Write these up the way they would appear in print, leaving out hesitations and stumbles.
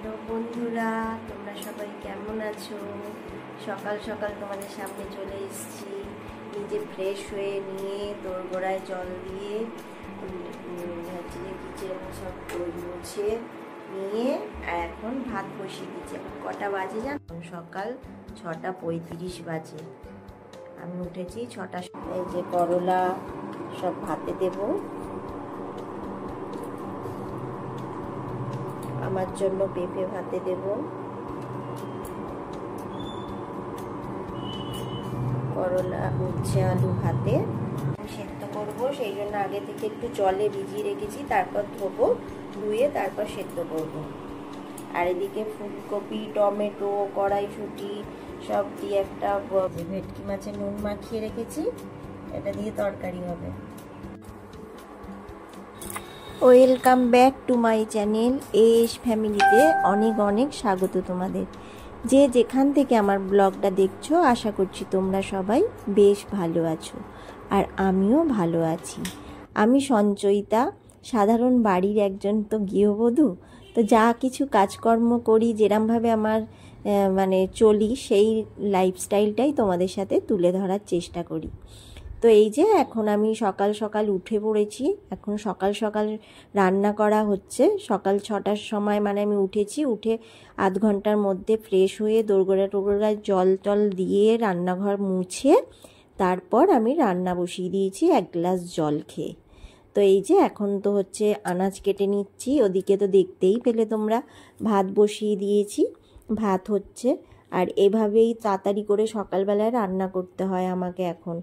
Hello বন্ধুরা, তোমরা সবাই কেমন আছো? সকাল সকাল তোমাদের সামনে চলে এসেছি। নিজে ফ্রেশ হয়ে নিয়ে দোরগোড়ায় জল দিয়ে কিচেন সব মুছে নিয়ে এখন ভাত বসিয়ে দিচ্ছি। এখন কটা বাজে জানো? সকাল 6:35 বাজে। আমি উঠেছি 6টার সময়। এই যে করলা সব ভাতে দেবো। আমার জন্য পেঁপে ভাতে দেব, করলা উচ্ছে আলু ভাতে সেদ্ধ করব। সেই জন্য আগে থেকে একটু জলে ভিজিয়ে রেখেছি, তারপর ধোবো, ধুয়ে তারপর সেদ্ধ করব। আর এদিকে ফুলকপি, টমেটো, কড়াইশুঁটি সব দিয়ে একটা ভেটকি মাছের নুন মাখিয়ে রেখেছি, এটা দিয়ে তরকারি হবে। Welcome back to my channel S ফ্যামিলিতে অনেক অনেক স্বাগত তোমাদের। যে যেখান থেকে আমার ব্লগটা দেখছো, আশা করছি তোমরা সবাই বেশ ভালো আছো, আর আমিও ভালো আছি। আমি সঞ্চয়িতা, সাধারণ বাড়ির একজন তো গৃহবধূ। তো যা কিছু কাজকর্ম করি, যেরমভাবে আমার চলি, সেই লাইফস্টাইলটাই তোমাদের সাথে তুলে ধরার চেষ্টা করি। তো এই যে এখন আমি সকাল সকাল উঠে পড়েছি। এখন সকাল সকাল রান্না করা হচ্ছে। সকাল 6টার সময় আমি উঠেছি। উঠে আধ ঘন্টার মধ্যে ফ্রেশ হয়ে দোরগোড়ায় জল দিয়ে রান্নাঘর মুছে তারপর আমি রান্না বসিয়ে দিয়েছি 1 গ্লাস জল খেয়ে। তো এই যে এখন তো হচ্ছে আনাজ কেটে নিচ্ছি। ওদিকে তো দেখতেই পেলে তোমরা, ভাত বসিয়ে দিয়েছি, ভাত হচ্ছে। আর এভাবেই তাড়াতাড়ি করে সকালবেলায় রান্না করতে হয় আমাকে এখন।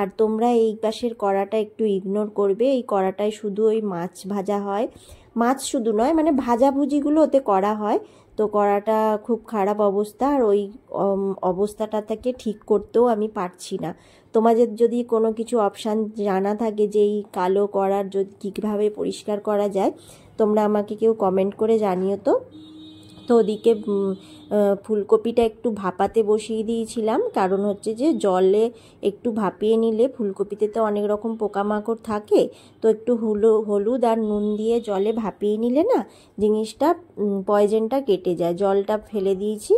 আর তোমরা এই পাশের কড়াটা একটু ইগনোর করবে। এই কড়াটায় শুধু ওই মাছ ভাজা হয়। মাছ শুধু নয়, ভাজাভুজিগুলো ওতে করা হয়। তো কড়াটা খুব খারাপ অবস্থা, আর ওই অবস্থাটা থেকে ঠিক করতেও আমি পারছি না। তোমাদের যদি কোনো কিছু অপশান জানা থাকে যে এই কালো কড়ার কীভাবে পরিষ্কার করা যায়, তোমরা আমাকে কেউ কমেন্ট করে জানিও তো। তো ওদিকে ফুলকপিটা একটু ভাপাতে বসিয়ে দিয়েছিলাম, কারণ হচ্ছে যে জলে একটু ভাপিয়ে নিলে ফুলকপিতে তো অনেক রকম পোকামাকড় থাকে। তো একটু হলুদ আর নুন দিয়ে জলে ভাপিয়ে নিলে না জিনিসটা পয়জনটা কেটে যায়। জলটা ফেলে দিয়েছি,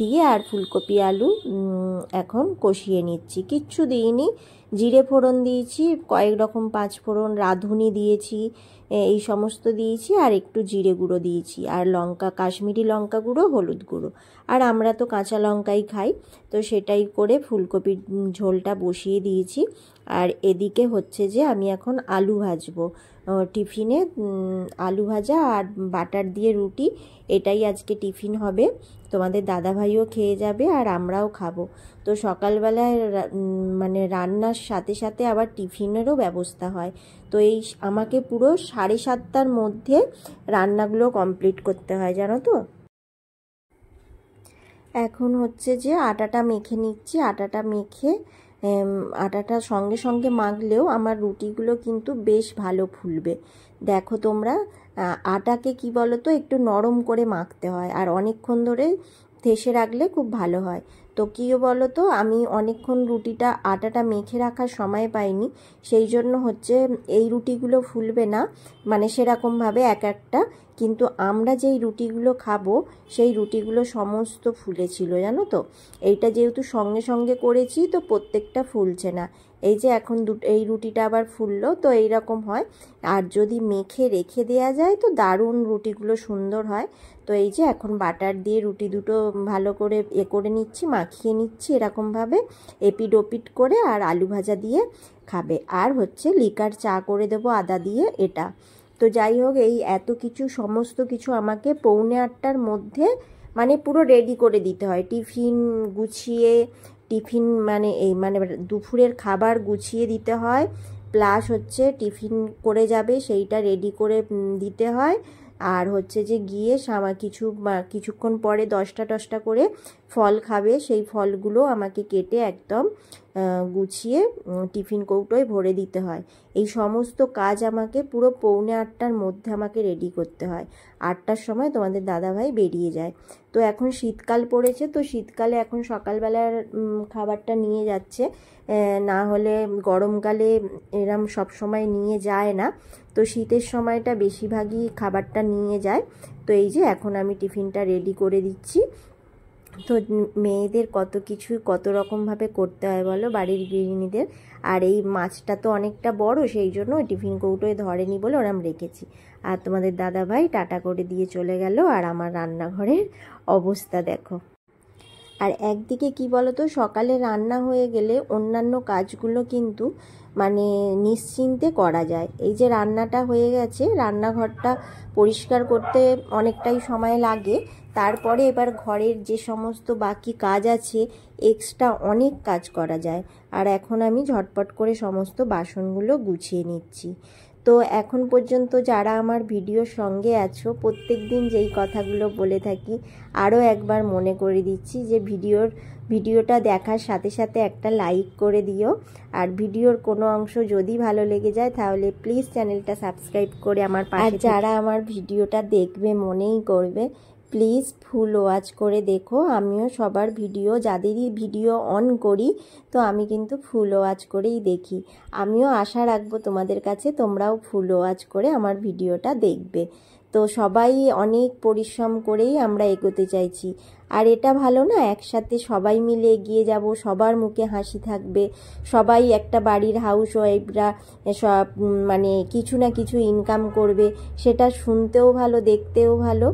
দিয়ে আর ফুলকপি আলু এখন কষিয়ে নিচ্ছি। কিচ্ছু দিইনি, জিরে ফোড়ন দিয়েছি, কয়েক রকম 5 ফোড়ন, রাঁধুনি দিয়েছি, এই সমস্ত দিয়েছি, আর একটু জিরে গুঁড়ো দিয়েছি, আর লঙ্কা, কাশ্মীরি লঙ্কা গুঁড়ো, হলুদ গুঁড়ো। আর আমরা তো কাঁচা লঙ্কাই খাই, তো সেটাই করে ফুলকপির ঝোলটা বসিয়ে দিয়েছি। আর এদিকে হচ্ছে যে আমি এখন আলু ভাজবো। টিফিনে আলু ভাজা আর বাটার দিয়ে রুটি, এটাই আজকে টিফিন হবে। তোমাদের দাদাভাইও খেয়ে যাবে আর আমরাও খাবো। তো সকালবেলায় রান্নার সাথে সাথে আবার টিফিনেরও ব্যবস্থা হয়। তো এই আমাকে পুরো 7:30টার মধ্যে রান্নাগুলো কমপ্লিট করতে হয়, জানো তো। এখন হচ্ছে যে আটাটা মেখে নিচ্ছি। আটাটা সঙ্গে সঙ্গে মাখলেও আমার রুটিগুলো কিন্তু বেশ ভালো ফুলবে। দেখো তোমরা, আটাকে কি বলো তো, একটু নরম করে মাখতে হয়, আর অনেকক্ষণ ধরে থেসে রাখলে খুব ভালো হয়। তো কী বলো তো, আমি অনেকক্ষণ আটাটা মেখে রাখার সময় পাইনি, সেই জন্য হচ্ছে এই রুটিগুলো ফুলবে না সেরকমভাবে এক একটা। কিন্তু আমরা যেই রুটিগুলো খাবো সেই রুটিগুলো সমস্ত ফুলেছিল, জানো তো। এইটা যেহেতু সঙ্গে সঙ্গে করেছি, তো প্রত্যেকটা ফুলছে না। এই যে এখন এই রুটিটা আবার ফুললো, তো এইরকম হয়। আর যদি মেখে রেখে দেওয়া যায় তো দারুণ রুটিগুলো সুন্দর হয়। তো এই যে এখন বাটার দিয়ে রুটি দুটো ভালো করে করে নিচ্ছি, মাখিয়ে নিচ্ছি এরকমভাবে এপিড ওপিড করে, আর আলু ভাজা দিয়ে খাবে। আর হচ্ছে লিকার চা করে দেবো আদা দিয়ে, এটা। তো যাই হোক, এই সমস্ত কিছু আমাকে 7:45টার মধ্যে পুরো রেডি করে দিতে হয়। টিফিন গুছিয়ে, দুপুরের খাবার গুছিয়ে দিতে হয়, প্লাস হচ্ছে টিফিন করে যাবে সেইটা রেডি করে দিতে হয়। আর হচ্ছে যে গিয়ে কিছুক্ষণ পরে 10টা করে ফল খাবে সেই ফলগুলো আমাকে কেটে একদম গুছিয়ে টিফিন কৌটোয় ভরে দিতে হয়। এই সমস্ত কাজ আমাকে পুরো 7:45-র মধ্যে আমাকে রেডি করতে হয়। 8টার সময় তোমাদের দাদাভাই বেরিয়ে যায়। তো এখন শীতকাল পড়েছে, তো শীতকালে এখন সকালবেলার খাবারটা নিয়ে যাচ্ছে, না হলে গরমকালে এরম সব সময় নিয়ে যায় না। তো শীতের সময়টা বেশিরভাগই খাবারটা নিয়ে যায়। তো এই যে এখন আমি টিফিনটা রেডি করে দিচ্ছি। তো মেয়েদের কত কিছু কত রকমভাবে করতে হয় বলো, বাড়ির গৃহিণীদের। আর এই মাছটা তো অনেকটা বড়, সেই জন্য টিফিন কৌটোয় ধরেনি বলে ওরম রেখেছি। আর তোমাদের দাদাভাই টাটা করে দিয়ে চলে গেল। আর আমার রান্নাঘরের অবস্থা দেখো। আর একদিকে কি বলো তো, সকালে রান্না হয়ে গেলে অন্যান্য কাজগুলো কিন্তু মানে নিশ্চিন্তে করা যায়। এই যে রান্নাটা হয়ে গেছে, রান্নাঘরটা পরিষ্কার করতে অনেকটাই সময় লাগে। তারপরে এবার ঘরের যে সমস্ত বাকি কাজ আছে, এক্সট্রা অনেক কাজ করা যায়। আর এখন আমি ঝটপট করে সমস্ত বাসনগুলো গুছিয়ে নিচ্ছি। তো এখন পর্যন্ত যারা আমার ভিডিওর সঙ্গে আছো, প্রত্যেক দিন যেই কথাগুলো বলে থাকি আরও একবার মনে করে দিচ্ছি যে ভিডিওটা দেখার সাথে সাথে একটা লাইক করে দিও। আর ভিডিওর কোনো অংশ যদি ভালো লেগে যায় তাহলে প্লিজ চ্যানেলটা সাবস্ক্রাইব করে আমার পাশে। আর যারা আমার ভিডিওটা দেখবে মনেই করবে, প্লিজ ফুল ওয়াচ করে দেখো। আমিও সবার ভিডিও, যাদেরই ভিডিও অন করি, তো আমি কিন্তু ফুল ওয়াচ করেই দেখি। আমিও আশা রাখবো তোমাদের কাছে তোমরাও ফুল ওয়াচ করে আমার ভিডিওটা দেখবে। তো সবাই অনেক পরিশ্রম করেই আমরা এগোতে চাইছি। আর এটা ভালো না, একসাথে সবাই মিলে এগিয়ে যাব, সবার মুখে হাসি থাকবে, সবাই একটা বাড়ির হাউস ওয়াইফরা সব মানে কিছু না কিছু ইনকাম করবে, সেটা শুনতেও ভালো, দেখতেও ভালো।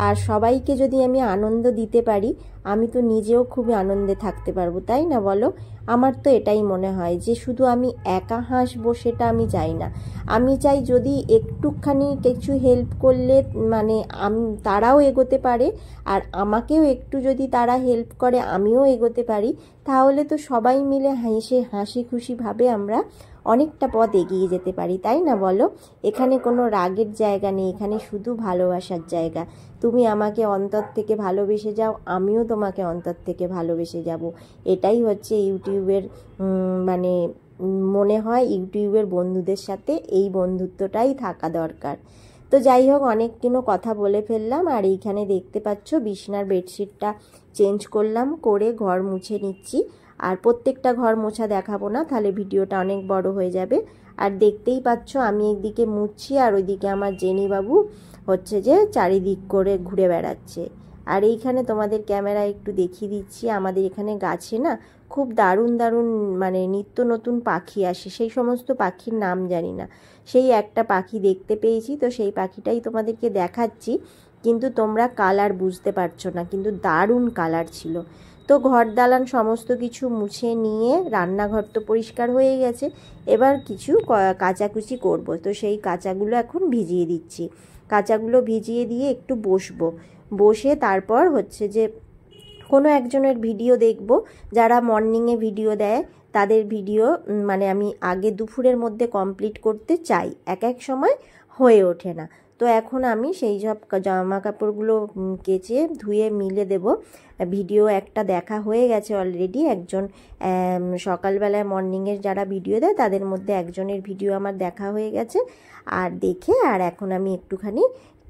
আর সবাইকে যদি আমি আনন্দ দিতে পারি, আমি তো নিজেও খুবই আনন্দে থাকতে পারবো, তাই না বলো? আমার তো এটাই মনে হয় যে শুধু আমি একা হাসবো সেটা আমি চাই না। আমি চাই যদি একটুখানি কিছু হেল্প করলে মানে তারাও এগোতে পারে, আর আমাকেও একটু যদি তারা হেল্প করে আমিও এগোতে পারি, তাহলে তো সবাই মিলে হাসি খুশিভাবে আমরা অনেকটা পথ এগিয়ে যেতে পারি, তাই না বলো? এখানে কোনো রাগের জায়গা নেই, এখানে শুধু ভালোবাসার জায়গা। তুমি আমাকে অন্তর থেকে ভালোবেসে যাও, আমিও তোমাকে অন্তর থেকে ভালোবেসে যাব। এটাই হচ্ছে ইউটিউবের মানে মনে হয় ইউটিউবের বন্ধুদের সাথে এই বন্ধুত্বটাই থাকা দরকার। তো যাই হোক, অনেক কথা বলে ফেললাম। আর এইখানে দেখতে পাচ্ছ বিছানার বেডশিটটা চেঞ্জ করলাম, করে ঘর মুছে নিচ্ছি। আর প্রত্যেকটা ঘর মোছা দেখাবো না, তাহলে ভিডিওটা অনেক বড় হয়ে যাবে। আর দেখতেই পাচ্ছ আমি একদিকে মুছছি আর ওইদিকে আমার জেনি বাবু হচ্ছে যে চারিদিক করে ঘুরে বেড়াচ্ছে। আর এইখানে তোমাদের ক্যামেরা একটু দেখিয়ে দিচ্ছি, আমাদের এখানে গাছে না খুব দারুণ দারুণ মানে নিত্য নতুন পাখি আসে। সেই সমস্ত পাখির নাম জানি না, সেই একটা পাখি দেখতে পেয়েছি, তো সেই পাখিটাই তোমাদেরকে দেখাচ্ছি। কিন্তু তোমরা কালার বুঝতে পারছো না, কিন্তু দারুণ কালার ছিল। তো ঘর দালান সমস্ত কিছু মুছে নিয়ে রান্নাঘর তো পরিষ্কার হয়ে গেছে, এবার কিছু কাচাকুচি করব। তো সেই কাচাগুলো এখন ভিজিয়ে দিচ্ছি। কাচাগুলো ভিজিয়ে দিয়ে একটু বসে তারপর হচ্ছে যে কোনো একজনের ভিডিও দেখব, যারা মর্নিংয়ে ভিডিও দেয় তাদের ভিডিও মানে আমি আগে দুপুরের মধ্যে কমপ্লিট করতে চাই, এক সময় হয়ে ওঠে না। তো এখন আমি সেই সব জামা কাপড়গুলো কেচে ধুয়ে মিলে দেব। ভিডিও একটা দেখা হয়ে গেছে অলরেডি, একজন সকালবেলায় মর্নিংয়ের যারা ভিডিও দেয় তাদের মধ্যে একজনের ভিডিও আমার দেখা হয়ে গেছে। আর দেখে আর এখন আমি একটুখানি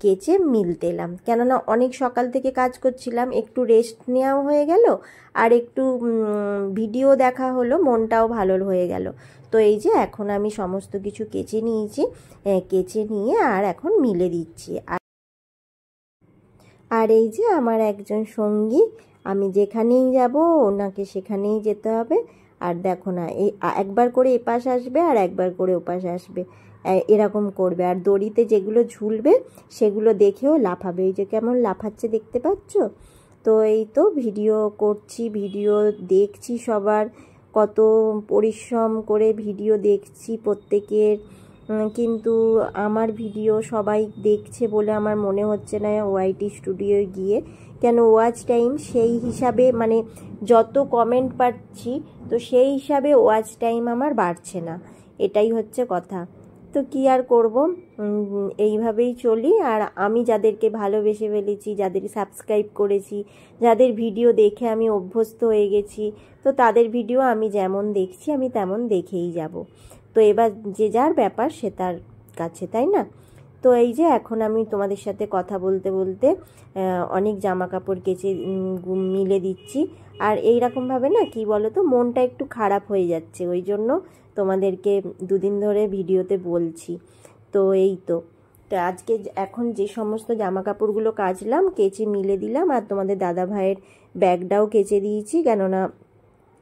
কেচে মিলতে এলাম, কেননা অনেক সকাল থেকে কাজ করছিলাম, একটু রেস্ট নেওয়াও হয়ে গেল আর একটু ভিডিও দেখা হলো, মনটাও ভালো হয়ে গেল। তো এই যে এখন আমি সমস্ত কিছু কেচে নিয়েছি, কেচে নিয়ে আর এখন মিলে দিচ্ছি। আর এই যে আমার একজন সঙ্গী, আমি যেখানেই যাব ওনাকে সেখানেই যেতে হবে। আর দেখো না, এই একবার করে এপাশ আসবে আর একবার করে ওপাশ আসবে, এরকম করবে। আর দড়িতে যেগুলো ঝুলবে সেগুলো দেখেও লাফাবে, এই যে কেমন লাফাচ্ছে দেখতে পাচ্ছ। তো এই তো ভিডিও করছি, ভিডিও দেখছি, সবার কত পরিশ্রম করে ভিডিও দেখছি প্রত্যেকের, কিন্তু আমার ভিডিও সবাই দেখছে বলে আমার মনে হচ্ছে না ওয়াইটি স্টুডিওয় গিয়ে, কেন ওয়াচ টাইম সেই হিসাবে মানে যত কমেন্ট পাচ্ছি তো সেই হিসাবে ওয়াচ টাইম আমার বাড়ছে না, এটাই হচ্ছে কথা। তো কি আর করব, এইভাবেই চলি। আর আমি যাদেরকে ভালোবেসে ফেলেছি, যাদের সাবস্ক্রাইব করেছি, যাদের ভিডিও দেখে আমি অভ্যস্ত হয়ে গেছি, তো তাদের ভিডিও আমি যেমন দেখছি আমি তেমন দেখেই যাব। তো এবার যে যার ব্যাপার সে তার কাছে, তাই না? তো এই যে এখন আমি তোমাদের সাথে কথা বলতে বলতে অনেক জামা কাপড় কেচে মিলে দিচ্ছি। আর এইরকমভাবে না, কি বলো তো, মনটা একটু খারাপ হয়ে যাচ্ছে, ওই জন্য তোমাদেরকে দুদিন ধরে ভিডিওতে বলছি। তো এই তো আজকে এখন যে সমস্ত জামা কাপড়গুলো কাচলাম, কেচে মিলে দিলাম। আর তোমাদের দাদা ভাইয়ের ব্যাগটাও কেচে দিয়েছি, কেননা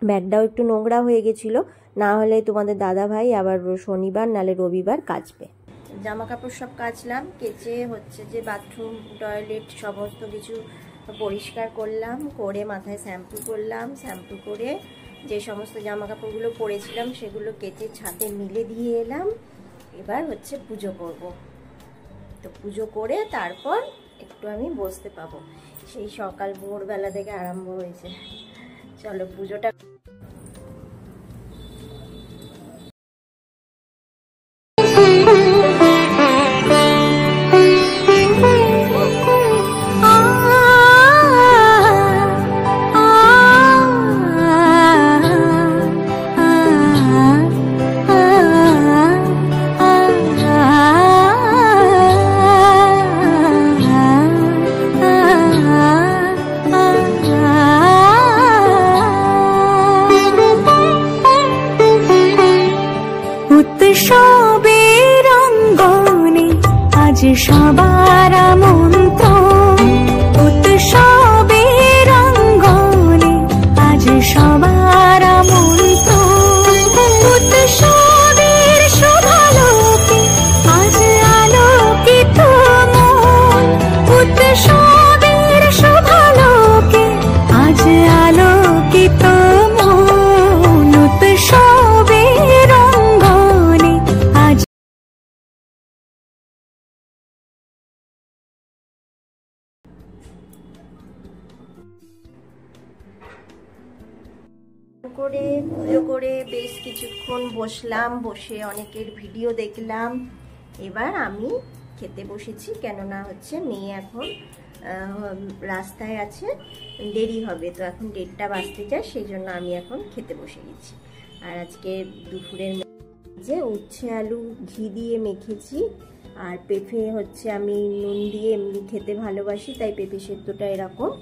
ব্যাগটাও একটু নোংরা হয়ে গেছিলো। না হলে তোমাদের দাদা ভাই আবার শনিবার নালে রবিবার কাচবে। জামা কাপড় সব কাচলাম, কেচে হচ্ছে যে বাথরুম, টয়লেট সমস্ত কিছু পরিষ্কার করলাম, করে মাথায় শ্যাম্পু করলাম। শ্যাম্পু করে যে সমস্ত জামা কাপড়গুলো পরেছিলাম সেগুলো কেচে ছাদে মিলে দিয়ে এলাম। এবার হচ্ছে পুজো করব। তো পুজো করে তারপর একটু আমি বসতে পাবো। সেই সকাল ভোরবেলা থেকে আরম্ভ হয়েছে। চলো পুজোটা। উৎসবের অঙ্গনে আজ সবার আমন্ত্রণ, উৎসবের অঙ্গনে আজ সবার আমন্ত্রণ। উৎসবের শোভালোকে আজ আলোকিত মন, উৎসবের শোভালোকে আজ আলোকিত মন। উৎসবের অঙ্গনে আজ করে পুজো করে বেশ কিছুক্ষণ বসলাম, বসে অনেকের ভিডিও দেখলাম। এবার আমি খেতে বসেছি, কেননা হচ্ছে মেয়ে এখন রাস্তায় আছে, দেরি হবে। তো এখন 1:30 বাজতে যায়, সেই জন্য আমি এখন খেতে বসে গেছি। আর আজকে দুপুরের যে উচ্ছে আলু ঘি দিয়ে মেখেছি, আর পেঁপে হচ্ছে আমি নুন দিয়ে এমনি খেতে ভালোবাসি, তাই পেঁপে সেদ্ধটা এরকম।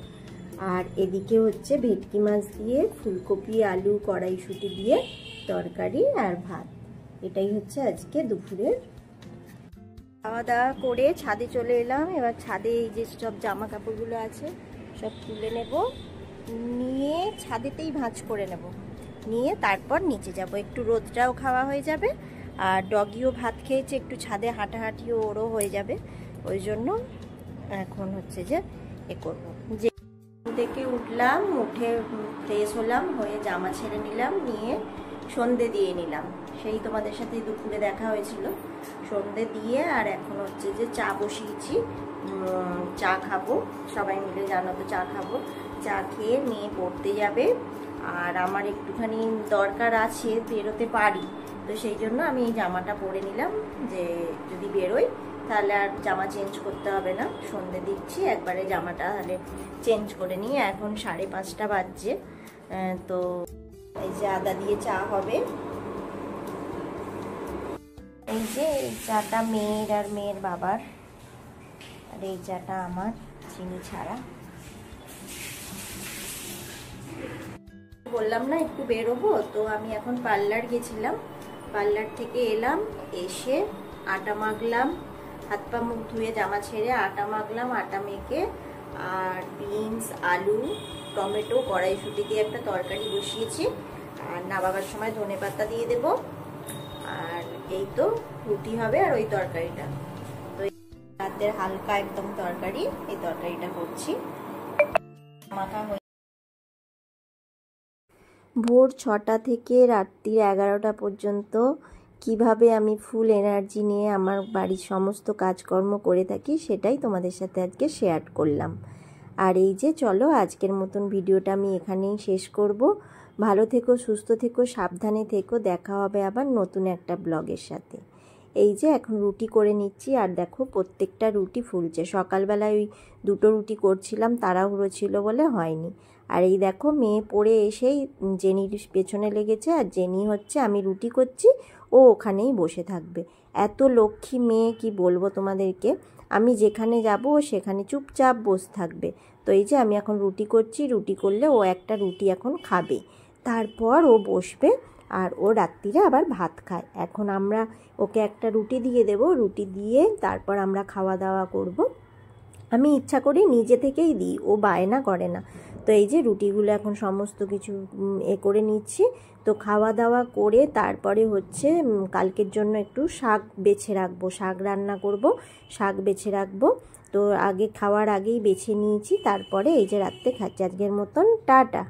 আর এদিকে হচ্ছে ভেটকি মাছ দিয়ে ফুলকপি আলু কড়াইশুঁটি দিয়ে তরকারি আর ভাত। এটাই হচ্ছে আজকে দুপুরের খাওয়া দাওয়া করে ছাদে চলে এলাম। এবার ছাদে এই যে সব জামা কাপড়গুলো আছে সব তুলে নেব, নিয়ে ছাদেতেই ভাঁজ করে নেব, নিয়ে তারপর নিচে যাব। একটু রোদটাও খাওয়া হয়ে যাবে, আর ডগিও ভাত খেয়েছে, একটু ছাদে হাঁটাহাঁটিও ওরও হয়ে যাবে। ওই জন্য এখন হচ্ছে যে এ করব। যে থেকে উঠলাম, উঠে ফ্রেশ হলাম, হয়ে জামা ছেড়ে নিলাম, নিয়ে সন্ধে দিয়ে নিলাম। সেই তোমাদের সাথে দুপুরে দেখা হয়েছিল, সন্ধে দিয়ে। আর এখন হচ্ছে যে চা বসিয়েছি, চা খাবো, সবাই মিলে জানো তো চা খাবো। চা খেয়ে মেয়ে পড়তে যাবে, আর আমার একটুখানি দরকার আছে, বেরোতে পারি। তো সেই জন্য আমি এই জামাটা পরে নিলাম, যে যদি বেরোই তাহলে আর জামা চেঞ্জ করতে হবে না। সন্ধে দিচ্ছি, একবারে জামাটা তাহলে চেঞ্জ করে নিই। এখন 5:30 বাজছে। তো এই যে আদা দিয়ে চা হবে। এই যে এই চাটা মেয়ের আর মেয়ের বাবার, আর এই চাটা আমার, চিনি ছাড়া। বললাম না একটু বেরোবো, তো আমি এখন পার্লার গেছিলাম। পার্লার থেকে এলাম, এসে আটা মাখলাম, হাত পা মুখ ধুয়ে জামা ছেড়ে আটা মাখলাম। আটা মেখে আর বিনস, আলু, টমেটো, কড়াইশুঁটি দিয়ে একটা তরকারি বসিয়েছি। আর নামাবার সময় ধনেপাতা দিয়ে দেব। আর এই তো রুটি হবে আর ওই তরকারিটা। তো রাতের হালকা একদম তরকারি, এই তরকারিটা করছি। মাখা হয়ে ভোর 6টা থেকে রাত্রি 11টা পর্যন্ত কিভাবে আমি ফুল এনার্জি নিয়ে আমার বাড়ির সমস্ত কাজকর্ম করে থাকি, সেটাই তোমাদের সাথে আজকে শেয়ার করলাম। আর এই যে চলো আজকের মতন ভিডিওটা আমি এখানেই শেষ করব। ভালো থেকো, সুস্থ থেকো, সাবধানে থেকো। দেখা হবে আবার নতুন একটা ব্লগের সাথে। এই যে এখন রুটি করে নিচ্ছি, আর দেখো প্রত্যেকটা রুটি ফুলছে। সকালবেলায় ওই 2টো রুটি করছিলাম, তাড়াহুড়ো ছিল বলে হয়নি। আর এই দেখো মেয়ে পড়ে এসেই জেনির পেছনে লেগেছে, আর জেনি হচ্ছে আমি রুটি করছি ও ওখানেই বসে থাকবে। এত লক্ষ্মী মেয়ে কি বলবো তোমাদেরকে, আমি যেখানে যাব ও সেখানে চুপচাপ বসে থাকবে। তো এই যে আমি এখন রুটি করছি, রুটি করলে ও একটা রুটি এখন খাবে, তারপর ও বসবে আর ও রাত্রিরে আবার ভাত খায়। এখন আমরা ওকে একটা রুটি দিয়ে দেব, রুটি দিয়ে তারপর আমরা খাওয়া দাওয়া করব। আমি ইচ্ছা করি নিজে থেকেই দিই, ও বায়না করে না। তো এই যে রুটিগুলো এখন সমস্ত কিছু করে নিচ্ছি। তো খাওয়া দাওয়া করে তারপরে হচ্ছে কালকের জন্য একটু শাক বেছে রাখবো, শাক রান্না করব, শাক বেছে রাখবো। তো আগে খাওয়ার আগেই বেছে নিয়েছি, তারপরে এই যে রাত্রে খাচ্ছি। আজকের মতন টাটা।